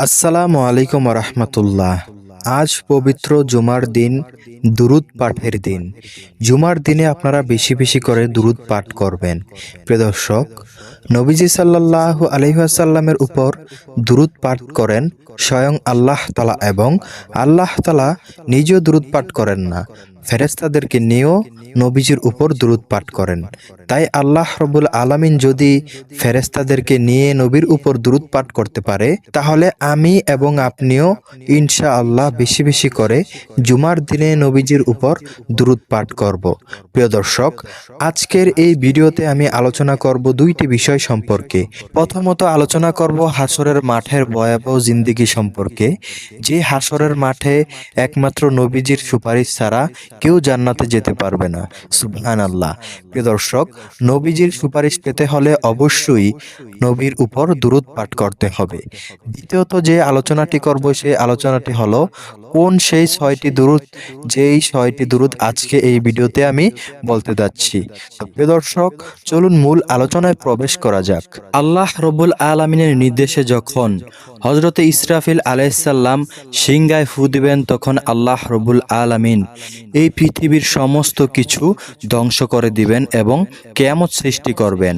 আসসালামু আলাইকুম রহমতুল্লাহ। আজ পবিত্র জুমার দিন, দুরুদ পাঠের দিন। জুমার দিনে আপনারা বেশি বেশি করে দুরুদ পাঠ করবেন। প্রিয় দর্শক, নবীজি সাল্লাল্লাহু আলাইহি ওয়াসাল্লামের উপর দুরুদ পাঠ করেন স্বয়ং আল্লাহ তাআলা, এবং আল্লাহ তাআলা নিজেও দুরুদ পাঠ করেন না, ফেরেশতাদেরকে নিয়েও নবীজির উপর দুরুদ পাঠ করেন। তাই আল্লাহ রব্বুল আলামিন যদি ফেরেশতাদেরকে নিয়ে নবীর উপর দুরুদ পাঠ করতে পারে, তাহলে আমি এবং আপনিও ইনশাআল্লাহ বেশি বেশি করে জুমার দিনে নবীজির উপর দুরুদ পাঠ করব। প্রিয় দর্শক, আজকের এই ভিডিওতে আমি আলোচনা করব দুইটি বিষয় সম্পর্কে। প্রথমত আলোচনা করব হাসরের মাঠের ভয়াবহ জিন্দেগি সম্পর্কে, যে হাসরের মাঠে একমাত্র নবীজির সুপারিশ ছাড়া কেউ জান্নাতে যেতে পারবে না। সুবহানাল্লাহ। প্রিয় দর্শক, নবীজির সুপারিশ পেতে হলে অবশ্যই নবীর উপর দুরুদ পাঠ করতে হবে। দ্বিতীয়ত যে আলোচনাটি করব, সেই আলোচনাটি হলো কোন সেই 6টি দুরুদ, যেই 6টি দুরুদ আজকে এই ভিডিওতে আমি বলতে যাচ্ছি। প্রিয় দর্শক, চলুন মূল আলোচনায় প্রবেশ করা যাক। আল্লাহ রব্বুল আলামিনের নির্দেশে যখন হযরতে ইসরাফিল আলাইহিসসালাম সিংহায় ফু দিবেন, তখন আল্লাহ রব্বুল আলামিন এই পৃথিবীর সমস্ত কিছু ধ্বংস করে দিবেন এবং কিয়ামত সৃষ্টি করবেন।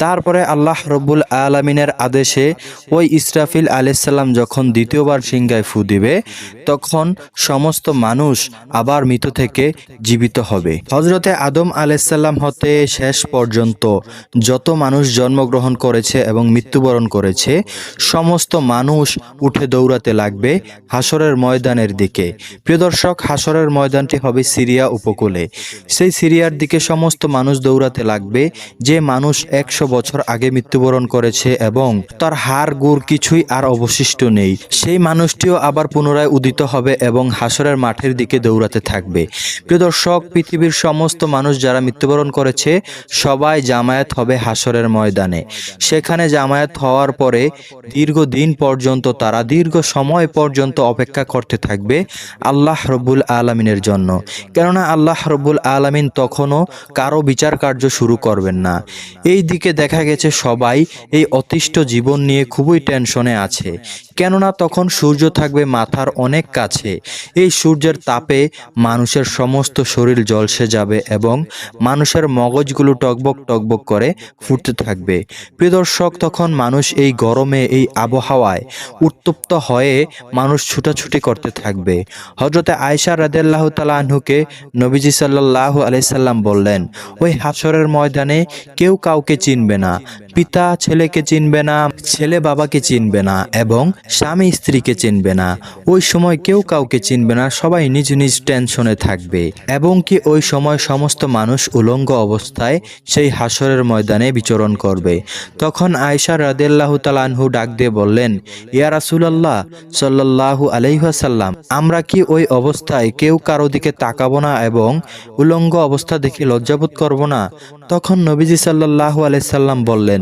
তারপরে আল্লাহ রব্বুল আলামিনের আদেশে ওই ইসরাফিল আলাইহিসসালাম যখন দ্বিতীয়বার সিংহায় ফু দিবে, তখন সমস্ত মানুষ আবার মৃত থেকে জীবিত হবে। হযরতে আদম আলাইহিসসালাম হতে শেষ পর্যন্ত যত মানুষ জন্মগ্রহণ করেছে এবং মৃত্যুবরণ করেছে, সমস্ত মানুষ উঠে দৌড়াতে লাগবে হাসরের ময়দানের দিকে। প্রিয় দর্শক, হাসরের ময়দানটি হবে সিরিয়া উপকূলে। সেই সিরিয়ার দিকে সমস্ত মানুষ দৌড়াতে লাগবে, যে মানুষ 100 বছর আগে মৃত্যুবরণ করেছে এবং তার হাড় গুড় কিছুই আর অবশিষ্ট নেই, সেই মানুষটিও আবার পুনরায় উদিত হবে এবং হাসরের মাঠের দিকে দৌড়াতে থাকবে। প্রিয় দর্শক, পৃথিবীর সমস্ত মানুষ যারা মৃত্যুবরণ করেছে সবাই জামায়াত হবে হাসরের ময়দানে। সেখানে জামায়াত হওয়ার পরে দীর্ঘদিন পর্যন্ত, তারা দীর্ঘ সময় পর্যন্ত অপেক্ষা করতে থাকবে আল্লাহ রব্বুল আলামিনের জন্য। কেননা আল্লাহ রব্বুল আলামিন তখনও কারো বিচার কার্য শুরু করবেন না। এই দিকে দেখা গেছে সবাই এই অতিষ্ঠ জীবন নিয়ে খুবই টেনশনে আছে, কেননা তখন সূর্য থাকবে মাথার অনেক কাছে। এই সূর্যের তাপে মানুষের সমস্ত শরীর ঝলসে যাবে এবং মানুষের মগজগুলো টকবক টকবক করে ফুটতে থাকবে। প্রিয় দর্শক, তখন মানুষ এই গরমে, এই আবহাওয়ায় উত্তপ্ত হয়ে মানুষ ছুটাছুটি করতে থাকবে। হযরতে আয়েশা রাদিয়াল্লাহু তাআলা আনহুকে নবীজি সাল্লাল্লাহু আলাইহি সাল্লাম বললেন, ওই হাসরের ময়দানে কেউ কাউকে চিনবে না, পিতা ছেলেকে চিনবে না, ছেলে বাবাকে চিনবে না এবং স্বামী স্ত্রীকে চিনবে না। ওই সময় কেউ কাউকে চিনবে না, সবাই নিজ নিজ টেনশনে থাকবে এবং কি ওই সময় সমস্ত মানুষ উলঙ্গ অবস্থায় সেই হাসরের ময়দানে বিচরণ করবে। তখন আয়েশা রাদিয়াল্লাহু তাআলা আনহু ডাক দিয়ে বললেন, ইয়া রাসূলুল্লাহ সাল্লাল্লাহু আলাইহি ওয়াসাল্লাম, আমরা কি ওই অবস্থায় কেউ কারো দিকে তাকাবো না এবং উলঙ্গ অবস্থা দেখে লজ্জাবোধ করব না? তখন নবীজি সাল্লাল্লাহু আলাইহি সাল্লাম বললেন,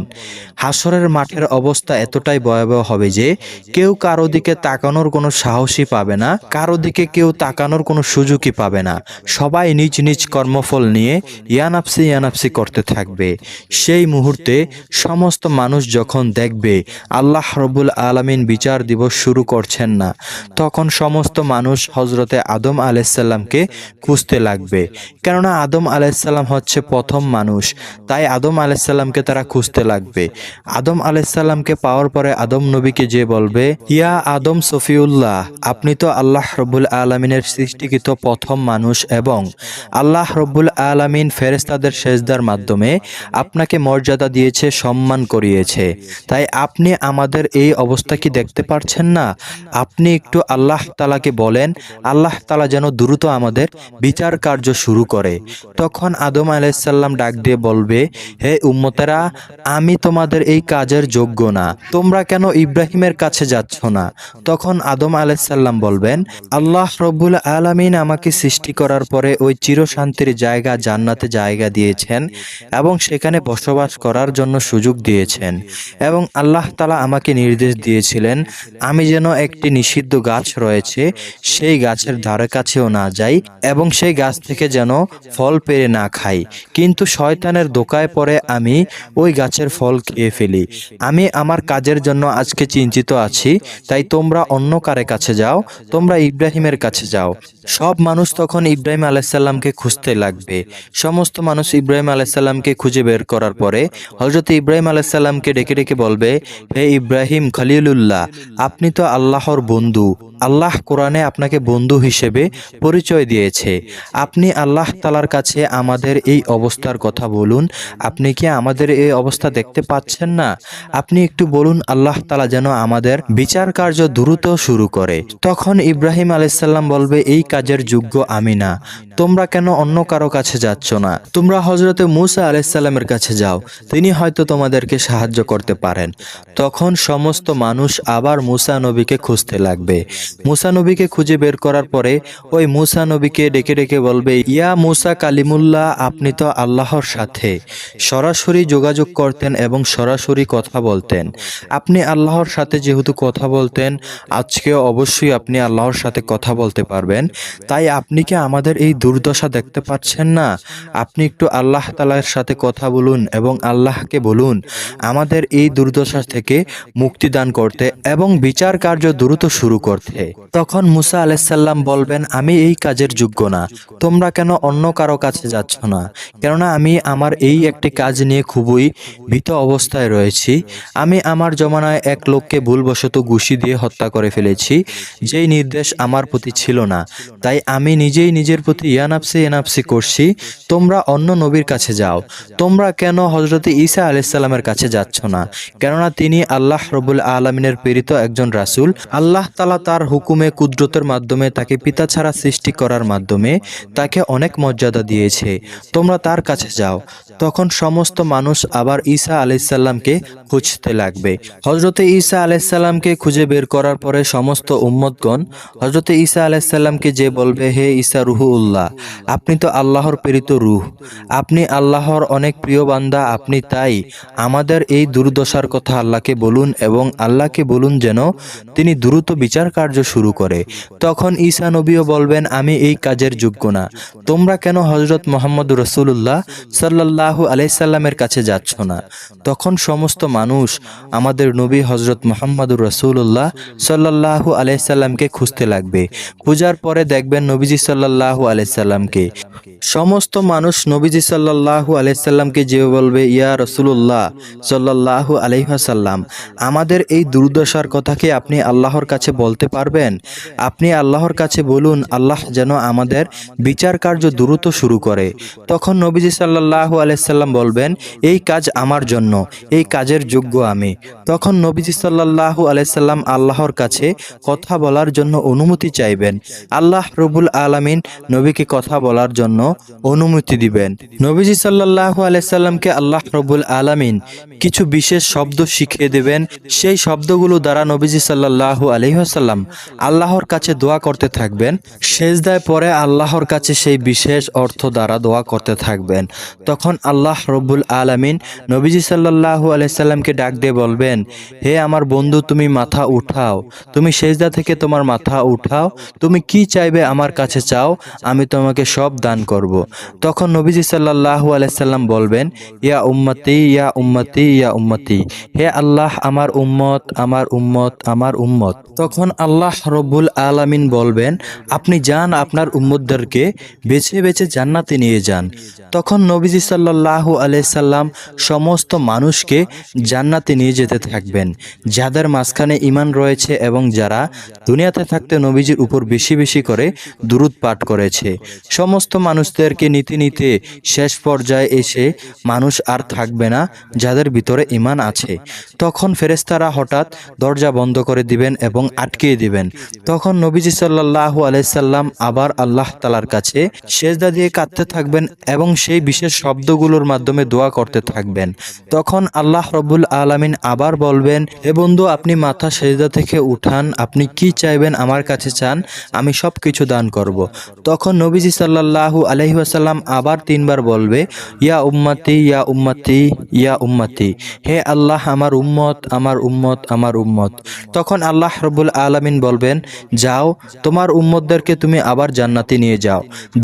হাসরের মাঠের অবস্থা এতটাই ভয়াবহ হবে যে কেউ কারো দিকে তাকানোর কোনো সাহসই পাবে না, কারো দিকে কেউ তাকানোর কোনো সুযোগই পাবে না। সবাই নিজ নিজ কর্মফল নিয়ে ইয়ানাফসি ইয়ানাফসি করতে থাকবে। সেই মুহূর্তে সমস্ত মানুষ যখন দেখবে আল্লাহ রব্বুল আলামিন বিচার দিবস শুরু করছেন না, তখন সমস্ত মানুষ হযরতে আদম আলাইহিসসালামকে খুঁজতে লাগবে। কেননা আদম আলাইহিসসালাম হচ্ছে প্রথম মানুষ, তাই আদম আলাইহিসসালামকে তারা খুঁজতে লাগবে। আদম আলাইহিসসালামকে পাওয়ার পরে আদম নবীকে যে বলবে, ইয়া আদম সফিউল্লাহ, আপনি তো আল্লাহ রব্বুল আলামিনের সৃষ্টিকৃত প্রথম মানুষ এবং আল্লাহ রব্বুল আলামিন ফেরেশতাদের সেজদার মাধ্যমে আপনাকে মর্যাদা দিয়েছে, সম্মান করিয়েছে। তাই আপনি আমাদের এই অবস্থা কি দেখতে পারছেন না? আপনি একটু আল্লাহ তাআলাকে বলেন, আল্লাহ তাআলা যেন দ্রুত আমাদের বিচার কার্য শুরু করে। তখন আদম আলাইহিসসালাম ডাক দিয়ে বলবে, হে উম্মতেরা, আমি তোমাদের এই কাজের যোগ্য না, তোমরা কেন ইব্রাহিমের কাছে যাচ্ছ না? তখন আদম আলাইহিসসালাম বলবেন, আল্লাহ রব্বুল আলামিন আমাকে সৃষ্টি করার পরে ওই চিরশান্তির জায়গা জান্নাতে জায়গা দিয়েছেন এবং সেখানে বসবাস করার জন্য সুযোগ দিয়েছেন, এবং আল্লাহ তাআলা আমাকে নির্দেশ দিয়েছিলেন আমি যেন একটি নিষিদ্ধ গাছ রয়েছে সেই গাছের ধারে কাছেও না যাই এবং সেই গাছ থেকে যেন ফল পেড়ে না খাই, কিন্তু শয়তানের ধোঁকায় পড়ে আমি ওই গাছের ফল খেয়ে ফেলি। আমি আমার কাজের জন্য আজকে চিন্তিত আছি। আছি, তাই তোমরা অন্য কারে কাছে যাও, তোমরা ইব্রাহিমের কাছে যাও। সব মানুষ তখন ইব্রাহিম আলাইসাল্লামকে খুঁজতে লাগবে। সমস্ত মানুষ ইব্রাহিম আলাইসাল্লামকে খুঁজে বের করার পরে হযরত ইব্রাহিম আলাইসাল্লামকে ডেকে ডেকে বলবে, হে ইব্রাহিম খলিলুল্লাহ, আপনি তো আল্লাহর বন্ধু। আল্লাহ কোরআনে আপনাকে বন্ধু হিসেবে পরিচয় দিয়েছে। আপনি আল্লাহ তাআলার কাছে আমাদের এই অবস্থার কথা বলুন। আপনি কি আমাদের এই অবস্থা দেখতে পাচ্ছেন না? আপনি একটু বলুন আল্লাহ তাআলা যেন আমাদের বিচার কার্য দ্রুত শুরু করে। তখন ইব্রাহিম আলাইসাল্লাম বলবে, এই কাজের যোগ্য আমি না। তোমরা কেন অন্য কারো কাছে যাচ্ছ না? তোমরা হযরতে মূসা আলাইসাল্লামের কাছে যাও, তিনি হয়তো তোমাদেরকে সাহায্য করতে পারেন। তখন সমস্ত মানুষ আবার মূসা নবীকে খুঁজতে লাগবে। মূসা নবীকে খুঁজে বের করার পরে ওই মূসা নবীকে ডেকে ডেকে বলবে, ইয়া মূসা কালিমুল্লাহ, আপনি তো আল্লাহর সাথে সরাসরি যোগাযোগ করতেন এবং সরাসরি কথা বলতেন। আপনি আল্লাহর সাথে যেহেতু কথা বলতেন, আজকেও অবশ্যই আপনি আল্লাহর সাথে কথা বলতে পারবেন। তাই আপনি কি আমাদের এই দুর্দশা দেখতে পাচ্ছেন না? আপনি একটু আল্লাহ তাআলার সাথে কথা বলুন এবং আল্লাহকে বলুন আমাদের এই দুর্দশা থেকে মুক্তি দান করতে এবং বিচার কার্য দ্রুত শুরু করতে। তখন মূসা আলাইসাল্লাম বলবেন, আমি এই কাজের যোগ্য না। তোমরা কেন অন্য কারো কাছে যাচ্ছ না? কেননা আমি আমার এই একটি কাজ নিয়ে খুবই ভীত অবস্থায় রয়েছি। আমি আমার জমানায় এক লোককে ভুলবশত ঘুষি দিয়ে হত্যা করে ফেলেছি, যেই নির্দেশ আমার প্রতি ছিল না। তাই আমি নিজেই নিজের প্রতি ইয়ানাফসি করছি। তোমরা অন্য নবীর কাছে যাও। তোমরা কেন হযরত ঈসা আলাইহিসসালামের কাছে যাচ্ছ না? কেননা তিনি আল্লাহ রব্বুল আলামিনের প্রেরিত একজন রাসূল। আল্লাহ তাআলা তার হুকুমে কুদরতের মাধ্যমে তাকে পিতা ছাড়া সৃষ্টি করার মাধ্যমে তাকে অনেক মর্যাদা দিয়েছে। তোমরা তার কাছে যাও। তখন সমস্ত মানুষ আবার ঈসা আলাইহিসসালামকে খুঁজতে লাগবে। হযরত ঈসা আলাইহিসসালামকে খুঁজে বের করার পরে সমস্ত উম্মতগণ হযরত ঈসা আলাইহিসসালামকে যে বলবে, হে ঈসা রুহুল্লাহ, আপনি তো আল্লাহর প্রেরিত রূহ, আপনি আল্লাহর অনেক প্রিয় বান্দা। আপনি তাই আমাদের এই দুর্দশার কথা আল্লাহকে বলুন এবং আল্লাহকে বলুন যেন তিনি দ্রুত বিচার কার্য শুরু করে। তখন ঈসা নবীও বলবেন, আমি এই কাজের যোগ্য না। তোমরা কেন হযরত মুহাম্মদ রাসূলুল্লাহ সাল্লাল্লাহু আলাইহি সাল্লামের কাছে যাচ্ছ না? তখন সমস্ত মানুষ আমাদের নবী হযরত মুহাম্মদুর রাসূলুল্লাহ সাল্লাল্লাহু আলাইহি সাল্লামকে খুঁজতে লাগবে। খোঁজার পরে দেখবেন নবীজি সাল্লাল্লাহু আলাইহি সাল্লামকে। সমস্ত মানুষ নবীজি সাল্লাল্লাহু আলাইহি সাল্লামকে যে বলবে, ইয়া রাসূলুল্লাহ সাল্লাল্লাহু আলাইহি ওয়াসাল্লাম, আমাদের এই দুর্দশার কথা কি আপনি আল্লাহর কাছে বলতে পারবেন? আপনি আল্লাহর কাছে বলুন আল্লাহ যেন আমাদের বিচার কার্য দ্রুত শুরু করে। তখন নবীজি সাল্লাল্লাহু আলাইহি সাল্লাম বলবেন, এই কাজ আমার জন্য, এই কাজের যোগ্য আমি। তখন নবীজি সাল্লাল্লাহু আলাইহি সাল্লাম আল্লাহর কাছে কথা বলার জন্য অনুমতি চাইবেন। আল্লাহ রব্বুল আলামিন নবীকে কথা বলার জন্য অনুমতি দিবেন। নবীজি সাল্লাল্লাহু আলাইহি সাল্লামকে আল্লাহ রব্বুল আলামিন কিছু বিশেষ শব্দ শিখিয়ে দেবেন। সেই শব্দগুলো দ্বারা নবীজি সাল্লাল্লাহু আলাইহি ওয়াসাল্লাম আল্লাহর কাছে দোয়া করতে থাকবেন। সেজদায় পরে আল্লাহর কাছে সেই বিশেষ অর্থ দ্বারা দোয়া করতে থাকবেন। তখন আল্লাহ রব্বুল আলামিন নবীজি সাল্লাল্লাহু আলাইহি সাল্লামকে ডাক দিয়ে বলবেন, হে আমার বন্ধু, তুমি মাথা উঠাও, তুমি সেজদা থেকে তোমার মাথা উঠাও, তুমি কি চাইবে আমার কাছে চাও, আমি তোমাকে সব দান করব। তখন নবীজি সাল্লাল্লাহু আলাইহি সাল্লাম বলবেন, ইয়া উম্মতি ইয়া উম্মতি ইয়া উম্মতি, হে আল্লাহ, আমার উম্মত আমার উম্মত আমার উম্মত। তখন আল্লাহ রব্বুল আলামিন বলবেন, আপনি যান, আপনার উম্মতদেরকে বেছে বেছে জান্নাতে নিয়ে যান। তখন নবীজি সাল্লাল্লাহু আলাইহি সাল্লাম সমস্ত মানুষকে জান্নাতে নিয়ে যেতে থাকবেন, যাদের মাঝখানে ঈমান রয়েছে এবং যারা দুনিয়াতে থাকতে নবীজির উপর বেশি বেশি করে দুরূদ পাঠ করেছে। সমস্ত মানুষদেরকে নিতে নিতে শেষ পর্যায়ে এসে মানুষ আর থাকবে না যাদের ভিতরে ঈমান আছে। তখন ফেরেশতারা হঠাৎ দরজা বন্ধ করে দিবেন এবং আটকিয়ে দিবেন। তখন নবীজি সাল্লাল্লাহু আলাইহি সাল্লাম আবার আল্লাহ তাআলার কাছে সেজদা দিয়ে কাঁদতে থাকবেন এবং সেই বিশেষ শব্দগুলোর মাধ্যমে দোয়া করতে থাকবেন। তখন আল্লাহ রব্বুল আলামিন আবার বলবেন, হে বন্ধু, আপনি মাথা সেজদা থেকে উঠান, আপনি কি চাইবেন আমার কাছে চান, আমি সব কিছু দান করব। তখন নবীজি সাল্লাল্লাহু আলাইহি ওয়াসাল্লাম আবার 3বার বলবে, ইয়া উম্মতি ইয়া উম্মতি ইয়া উম্মতি, হে আল্লাহ আমার উম্মত আমার উম্মত আমার উম্মত। তখন আল্লাহ রাব্বুল আলামিন বলবেন, যাও তোমার উম্মতদেরকে তুমি আবার জান্নাতে নিয়ে যাও।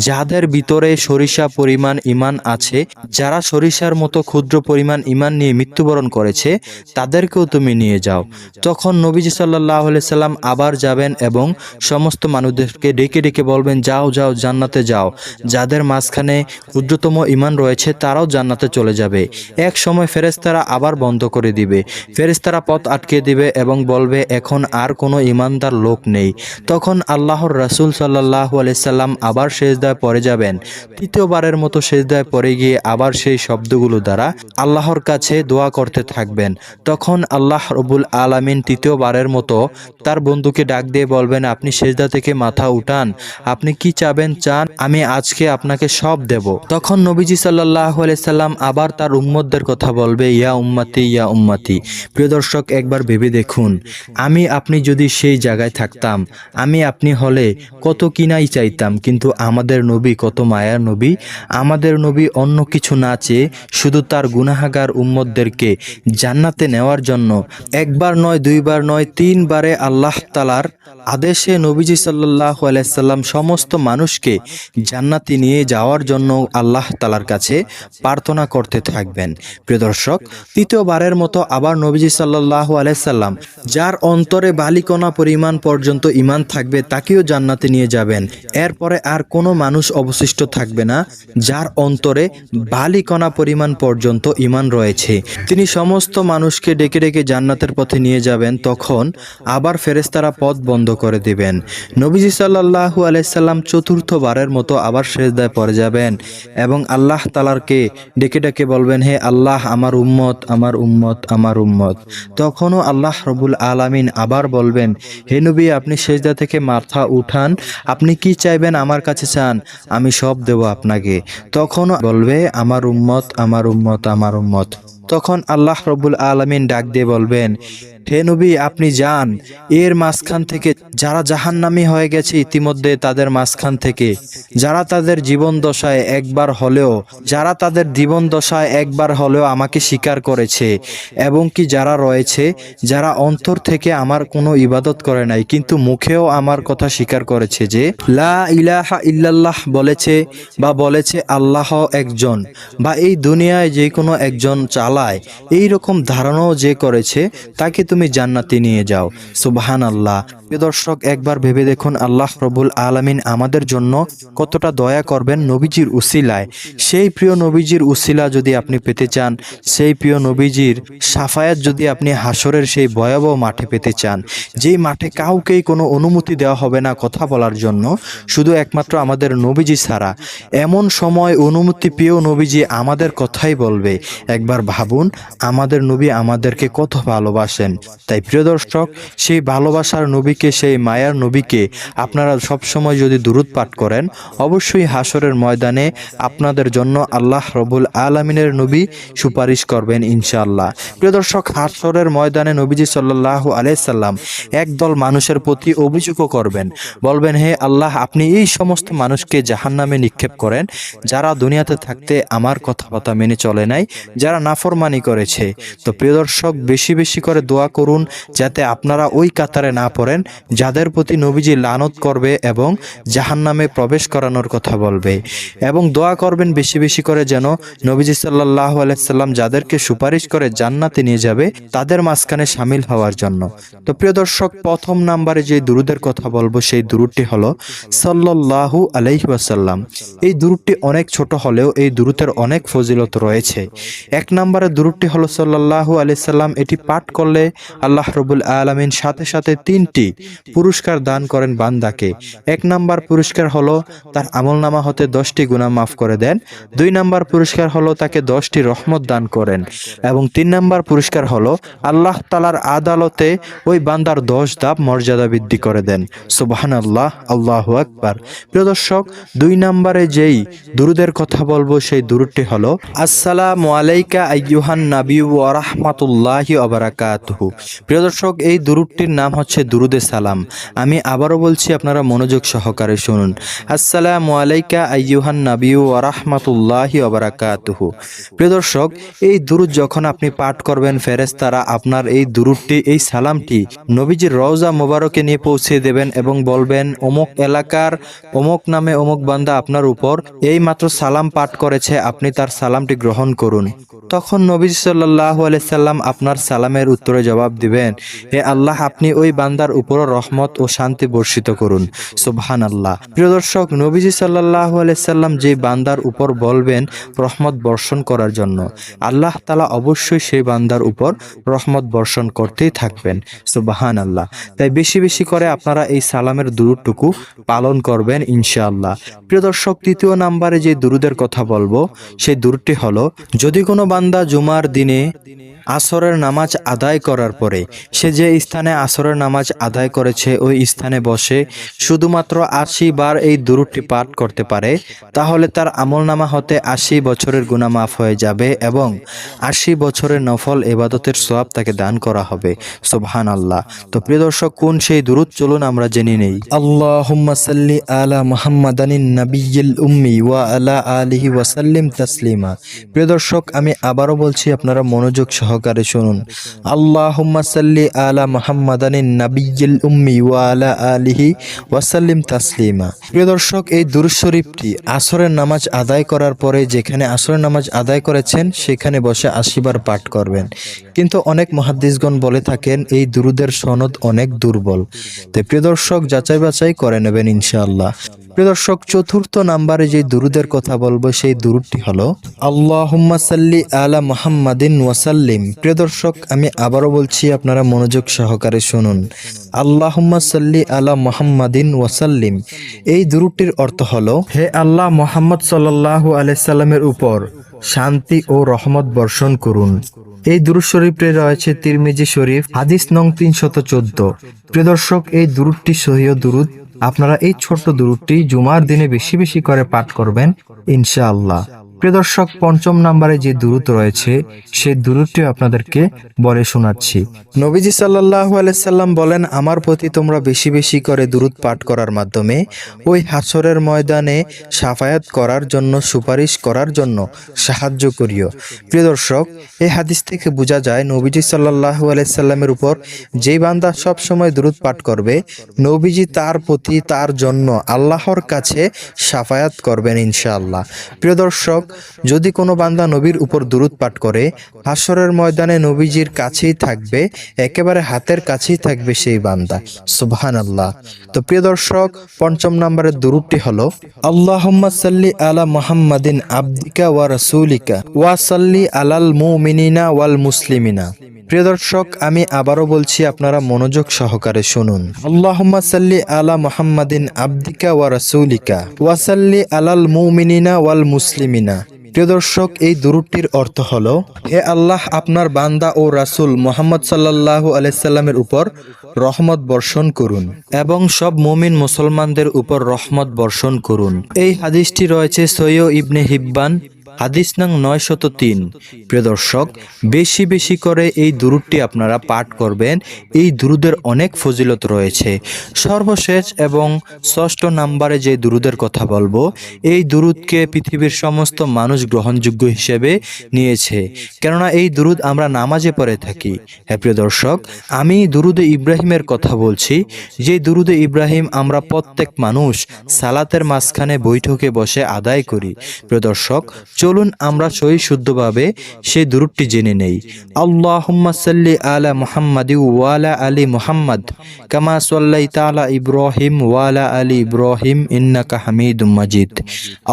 যাদের ভিতরে সরিষা পরিমাণ ঈমান আছে, যারা সরিষার মতো ক্ষুদ্র পরিমাণ ঈমান নিয়ে মৃত্যুবরণ করেছে, তাদেরকেও তুমি নিয়ে যাও। তখন নবীজি সাল্লাল্লাহু আলাইহি সাল্লাম আবার যাবেন এবং সমস্ত মানুষদেরকে ডেকে ডেকে বলবেন, যাও যাও জান্নাতে যাও। যাদের মাঝখানে ক্ষুদ্রতম ঈমান রয়েছে তারাও জান্নাতে চলে যাবে। এক সময় ফেরেশতারা আবার বন্ধ করে দিবে, ফেরেশতারা পথ আটকে দিবে এবং বলবে, এখন আর কোনো ঈমানদার লোক নেই। তখন আল্লাহর রাসূল সাল্লাল্লাহু আলাইহি সাল্লাম আবার সিজদায় পড়ে যাবেন। তৃতীয়বারের মতো সিজদায় পড়ে গিয়ে আবার সেই শব্দগুলো দ্বারা আল্লাহর কাছে দোয়া করতে থাকবেন। তখন আল্লাহ রাব্বুল আলামিন তৃতীয়বারের মতো তার বন্ধুকে ডাক দিয়ে বলবেন, আপনি সিজদা থেকে মাথা উঠান, আপনি কি চাবেন চান, আমি আজকে আপনাকে সব দেব। তখন নবীজি সাল্লাল্লাহু আলাইহি সাল্লাম আবার তার উম্মতদের কথা বলবে, ইয়া উম্মতি ইয়া উম্মতি। প্রিয় দর্শক, একবার ভেবে দেখুন, আমি আপনি যদি সেই জায়গায় থাকতাম, আমি আপনি হলে কত কিনাই চাইতাম, কিন্তু আমাদের নবী কত মায়ার নবী। আমাদের নবী অন্য কিছু না চেয়ে শুধু তার গুনাহগার উম্মতদেরকে জান্নাতে নেওয়ার জন্য একবার নয়, দুইবার নয়, 3বারে আল্লাহ তাআলার আদেশে নবীজি সাল্লাল্লাহু আলাইহি সাল্লাম সমস্ত মানুষকে জান্নাতে নিয়ে যাওয়ার জন্য আল্লাহ তাআলার কাছে প্রার্থনা করতে থাকবেন। প্রিয় দর্শক, তৃতীয়বারের মতো আবার নবীজি সাল্লাল্লাহু আলাইহি সাল্লাম যার অন্তরে বালিকণা পরিমাণ পর্যন্ত ঈমান থাকবে তাকেও জান্নাতে নিয়ে যাবেন। এরপরে আর কোনো মানুষ অবশিষ্ট থাকবে না যার অন্তরে বালিকণা পরিমাণ পর্যন্ত ঈমান রয়েছে। তিনি সমস্ত মানুষকে ডেকে ডেকে জান্নাতের পথে নিয়ে যাবেন। তখন আবার ফেরেশতারা পথ বন্ধ করে দিবেন। নবীজি সাল্লাল্লাহু আলাইহি সাল্লাম চতুর্থবারের মতো আবার সিজদায় পড়ে যাবেন এবং আল্লাহ তাআলাকে ডেকে ডেকে বলবেন, হে আল্লাহ আমার উম্মত আমার উম্মত আমার উম্মত। তখনও আল্লাহ রাব্বুল আলামিন আবার বলবেন, হে নবী আপনি সিজদা থেকে মাথা উঠান, আপনি কি চাইবেন আমার কাছে চান, আমি সব দেব আপনাকে। তখনও বলবে, আমার উম্মত আমার উম্মত আমার উম্মত। তখন আল্লাহ রাব্বুল আলামিন ডাক দিয়ে বলবেন, হে নবী আপনি যান, এর মাঝখান থেকে যারা জাহান্নামী হয়ে গেছে ইতিমধ্যে, তাদের মাঝখান থেকে যারা তাদের জীবন দশায় একবার হলেও আমাকে স্বীকার করেছে, এবং কি যারা রয়েছে যারা অন্তর থেকে আমার কোনো ইবাদত করে নাই কিন্তু মুখেও আমার কথা স্বীকার করেছে, যে লা ইলাহা ইল্লাল্লাহ বলেছে বা বলেছে আল্লাহ একজন, বা এই দুনিয়ায় যে কোনো একজন চালায়, এই রকম ধারণাও যে করেছে, তাকে তুমি জান্নাতে নিয়ে যাও। সুবহানাল্লাহ। প্রিয় দর্শক, একবার ভেবে দেখুন আল্লাহ রাব্বুল আলামিন আমাদের জন্য কতটা দয়া করবেন নবীজির উসিলায়। সেই প্রিয় নবীজির উসিলা যদি আপনি পেতে চান, সেই প্রিয় নবীজির শাফায়াত যদি আপনি হাসরের সেই ভয়াবহ মাঠে পেতে চান, যেই মাঠে কাউকেই কোনো অনুমতি দেওয়া হবে না কথা বলার জন্য, শুধু একমাত্র আমাদের নবীজি ছাড়া, এমন সময় অনুমতি পেয়েও নবীজি আমাদের কথাই বলবে। একবার ভাবুন আমাদের নবী আমাদেরকে কত ভালোবাসেন। তাই প্রিয় দর্শক, সেই ভালোবাসার নবীকে, সেই মায়ার নবীকে আপনারা সবসময় যদি দুরূদ পাঠ করেন, অবশ্যই হাসরের ময়দানে আপনাদের জন্য আল্লাহ রাব্বুল আলামিনের নবী সুপারিশ করবেন ইনশাআল্লাহ। প্রিয় দর্শক, হাসরের ময়দানে নবীজি সাল্লাল্লাহু আলাইহি সাল্লাম একদল মানুষের প্রতি অভিযোগও করবেন, বলবেন, হে আল্লাহ আপনি এই সমস্ত মানুষকে জাহান্নামে নিক্ষেপ করেন যারা দুনিয়াতে থাকতে আমার কথাবার্তা মেনে চলে নাই, যারা নাফরমানি করেছে। তো প্রিয় দর্শক, বেশি বেশি করে দোয়া করুন যাতে আপনারা ওই কাতারে না পড়েন যাদের প্রতি নবীজি লানত করবে এবং জাহান্নামে প্রবেশ করানোর কথা বলবে, এবং দোয়া করবেন বেশি বেশি করে যেন নবীজি সাল্লাল্লাহু আলাইহি সাল্লাম যাদেরকে সুপারিশ করে জান্নাতে নিয়ে যাবে তাদের মাঝখানে শামিল হওয়ার জন্য। তো প্রিয় দর্শক, প্রথম নম্বরে যে দুরূদের কথা বলবো সেই দুরূদটি হলো সাল্লাল্লাহু আলাইহি ওয়াসাল্লাম। এই দুরূদটি অনেক ছোট হলেও এই দুরূদের অনেক ফজিলত রয়েছে। এক নম্বরে দুরূদটি হলো সাল্লাল্লাহু আলাইহি সাল্লাম। এটি পাঠ করলে আল্লাহ রাব্বুল আলামিন সাথে সাথে 3টি পুরস্কার দান করেন বান্দাকে। এক নাম্বার পুরস্কার হলো তার আমলনামা হতে 10টি গুনাহ মাফ করে দেন। 2 নাম্বার পুরস্কার হলো তাকে 10টি রহমত দান করেন, এবং 3 নাম্বার পুরস্কার হলো আল্লাহ তাআলার আদালতে ওই বান্দার 10 ধাপ মর্যাদা বৃদ্ধি করে দেন। সুবহানাল্লাহ, আল্লাহু আকবার। প্রিয় দর্শক, 2 নম্বরে যেই দুরূদের কথা বলবো সেই দুরূদটি হলো আসসালামু আলাইকা আইয়ুহান নাবী ওয়া রাহমাতুল্লাহি ওয়া বারাকাতুহু। প্রিয় দর্শক, এই দুরূদটির নাম হচ্ছে দুরুদে সালাম। আমি আবারও বলছি, আপনারা মনোযোগ সহকারে শুনুন। আসসালামু আলাইকা আইয়ুহান নাবী ওয়া রাহমাতুল্লাহি ওয়া বারাকাতুহু। প্রিয় দর্শক, এই দুরুদ যখন আপনি পাঠ করবেন, ফেরেশতারা আপনার এই দুরুদটি, এই সালামটি নবীজির রওজা মোবারকে নিয়ে পৌঁছে দেবেন এবং বলবেন, অমুক এলাকার অমুক নামে অমুক বান্দা আপনার উপর এই মাত্র সালাম পাঠ করেছে, আপনি তার সালামটি গ্রহণ করুন। তখন নবীজি সাল্লাল্লাহু আলাইহি সাল্লাম আপনার সালামের উত্তরে জবাব দিবেন, হে আল্লাহ, আপনি ওই বান্দার উপর রহমত ও শান্তি বর্ষিত করুন। সুবহানাল্লাহ। প্রিয় দর্শক, নবীজি সাল্লাল্লাহু আলাইহি সাল্লাম যে বান্দার উপর বলবেন রহমত বর্ষণ করার জন্য, আল্লাহ তাআলা অবশ্যই সেই বান্দার উপর রহমত বর্ষণ করতেই থাকবেন। সুবহানাল্লাহ। তাই বেশি বেশি করে আপনারা এই সালামের দুরূদটুকু পালন করবেন ইনশাআল্লাহ। প্রিয় দর্শক, তৃতীয় নাম্বারে যে দুরুদের কথা বলবো, সেই দুরুদটি হলো, যদি কোনো বান্দা জুমার দিনে আসরের নামাজ আদায় করার পরে সে যে স্থানে আসরের নামাজ আদায় করেছে ওই স্থানে বসে শুধুমাত্র ৮০ বার এই দুরূদটি পাঠ করতে পারে, তাহলে তার আমলনামা হতে ৮০ বছরের গুনাহ মাফ হয়ে যাবে এবং ৮০ বছরের নফল ইবাদতের সওয়াব তাকে দান করা হবে। সুবহানাল্লাহ। তো প্রিয় দর্শক, কোন সেই দুরূদ, চলুন আমরা জেনে নেই। আল্লাহুম্মা সাল্লি আলা মুহাম্মাদানিন নাবিয়্যিল উম্মি ওয়া আলা আলিহি ওয়া সাল্লিম তাসলিমা। প্রিয় দর্শক, আমি আবারও বলছি, আপনারা মনোযোগ সহকারে শুনুন। আল্লাহুম্মা সাল্লি আলা মুহাম্মাদানিন নাবিয়্যিল উম্মি ওয়া আলা আলিহি ওয়া সাল্লিম তাসলিমা। প্রিয় দর্শক, এই দুরূদ শরীফটি আসরের নামাজ আদায় করার পরে যেখানে আসরের নামাজ আদায় করেছেন সেখানে বসে ৮০ বার পাঠ করবেন। কিন্তু অনেক মুহাদ্দিসগণ বলে থাকেন এই দুরুদের সনদ অনেক দুর্বল। তাই প্রিয় দর্শক, যাচাই বাছাই করে নেবেন ইনশাআল্লাহ। প্রিয় দর্শক, চতুর্থ নাম্বারে যে দুরুদের কথা বলবো সেই দুরুদটি হলো, আল্লাহুম্মা সাল্লি আলা মুহাম্মাদিন ওয়া সাল্লিম। প্রিয় দর্শক, আমি আবারও বলছি, আপনারা মনোযোগ সহকারে শুনুন। আল্লাহুম্মা সাল্লি আলা মুহাম্মাদিন ওয়া সাল্লিম। এই দুরুদটির অর্থ হলো, হে আল্লাহ, মুহাম্মদ সাল্লাল্লাহু আলাইহি সাল্লামের উপর শান্তি ও রহমত বর্ষণ করুন। এই দুরূদ শরীফে রয়েছে তিরমিজি শরীফ, হাদিস নং ৩১৪। প্রিয় দর্শক, এই দুরুদটি সহিহ দুরুদ। আপনারা এই ছোট্ট দুরুদটি জুমার দিনে বেশি বেশি করে পাঠ করবেন ইনশাআল্লাহ। প্রিয় দর্শক, পঞ্চম নম্বরে যে দুরুদ রয়েছে সেই দুরুদটি আপনাদেরকে বলে শোনাচ্ছি। নবীজি সাল্লাল্লাহু আলাইহি সাল্লাম বলেন, আমার প্রতি তোমরা বেশি বেশি করে দুরুদ পাঠ করার মাধ্যমে ওই হাসরের ময়দানে শাফায়াত করার জন্য, সুপারিশ করার জন্য সাহায্য করিও। প্রিয় দর্শক, এই হাদিস থেকে বোঝা যায় নবীজি সাল্লাল্লাহু আলাইহি সাল্লামের উপর যেই বান্দা সব সময় দুরুদ পাঠ করবে, নবীজি তার প্রতি, তার জন্য আল্লাহর কাছে শাফায়াত করবেন ইনশাআল্লাহ। প্রিয় দর্শক, যদি কোনো বান্দা নবীর উপর দুরুদ পাঠ করে, হাসরের ময়দানে নবীজির কাছেই থাকবে, একেবারে হাতের কাছেই থাকবে সেই বান্দা। সুবহানাল্লাহ। তো প্রিয় দর্শক, পঞ্চম নম্বরের দুরুদটি হলো, আল্লাহুম্মা সাল্লি আলা মুহাম্মাদিন আবদিকা ওয়া রাসূলিকা ওয়া সাল্লি আলাল মুমিনিনা ওয়াল মুসলিমিনা। প্রিয় দর্শক, আমি আবারও বলছি, আপনারা মনোযোগ সহকারে শুনুন। আল্লাহুম্মা সাল্লি আলা মুহাম্মাদিন আবদিকা ওয়া রাসূলিকা ওয়া সাল্লি আলাল মুমিনিনা ওয়াল মুসলিমিনা। প্রিয় দর্শক, এই দুরূদটির অর্থ হলো, হে আল্লাহ, আপনার বান্দা ও রাসূল মুহাম্মদ সাল্লাল্লাহু আলাইহি সাল্লামের উপর রহমত বর্ষণ করুন এবং সব মুমিন মুসলমানদের উপর রহমত বর্ষণ করুন। এই হাদিসটি রয়েছে সহিহ ইবনে হিব্বান, হাদিস নং ৯০৩। প্রিয় দর্শক, বেশি বেশি করে এই দুরূদটি আপনারা পাঠ করবেন। এই দুরূদের অনেক ফজিলত রয়েছে। সর্বশেষ এবং ষষ্ঠ নাম্বারে যে দুরূদের কথা বলবো, এই দুরূদকে পৃথিবীর সমস্ত মানুষ গ্রহণযোগ্য হিসেবে নিয়েছে, কেননা এই দুরূদ আমরা নামাজে পড়ে থাকি। হ্যাঁ প্রিয় দর্শক, আমি দুরূদে ইব্রাহিমের কথা বলছি। যে দুরূদে ইব্রাহিম আমরা প্রত্যেক মানুষ সালাতের মাঝখানে বৈঠকে বসে আদায় করি। প্রিয় দর্শক, চলুন আমরা সহি শুদ্ধভাবে সেই দুরূদটি জেনে নেই। আল্লাহুম্মা সাল্লি আলা মুহাম্মাদি ওয়া আলা আলি মুহাম্মাদ কামা সাল্লাইতা আলা ইব্রাহিম ওয়া আলা আলি ইব্রাহিম ইন্নাকা হামিদুম মাজিদ।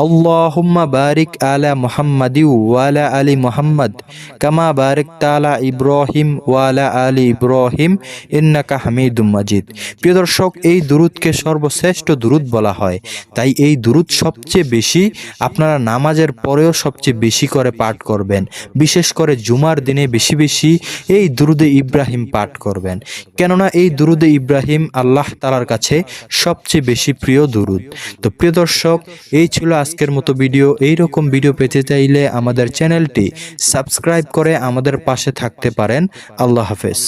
আল্লাহুম্মা বারিক আলা মুহাম্মাদি ওয়া আলা আলি মুহাম্মাদ কামা বারাকতা আলা ইব্রাহিম ওয়া আলা আলি ইব্রাহিম ইন্নাকা হামিদুম মাজিদ। প্রিয় দর্শক, এই দুরূদকে সর্বশ্রেষ্ঠ দুরূদ বলা হয়। তাই এই দুরূদ সবচেয়ে বেশি আপনারা নামাজের পরেও সবচেয়ে বেশি করে পাঠ করবেন। বিশেষ করে জুমার দিনে বেশি বেশি এই দুরুদে ইব্রাহিম পাঠ করবেন, কেননা এই দুরুদে ইব্রাহিম আল্লাহ তাআলার কাছে সবচেয়ে বেশি প্রিয় দুরুদ। তো প্রিয় দর্শক, এই ছিল আজকের মতো ভিডিও। এই রকম ভিডিও পেতে চাইলে আমাদের চ্যানেলটি সাবস্ক্রাইব করে আমাদের পাশে থাকতে পারেন। আল্লাহ হাফেজ।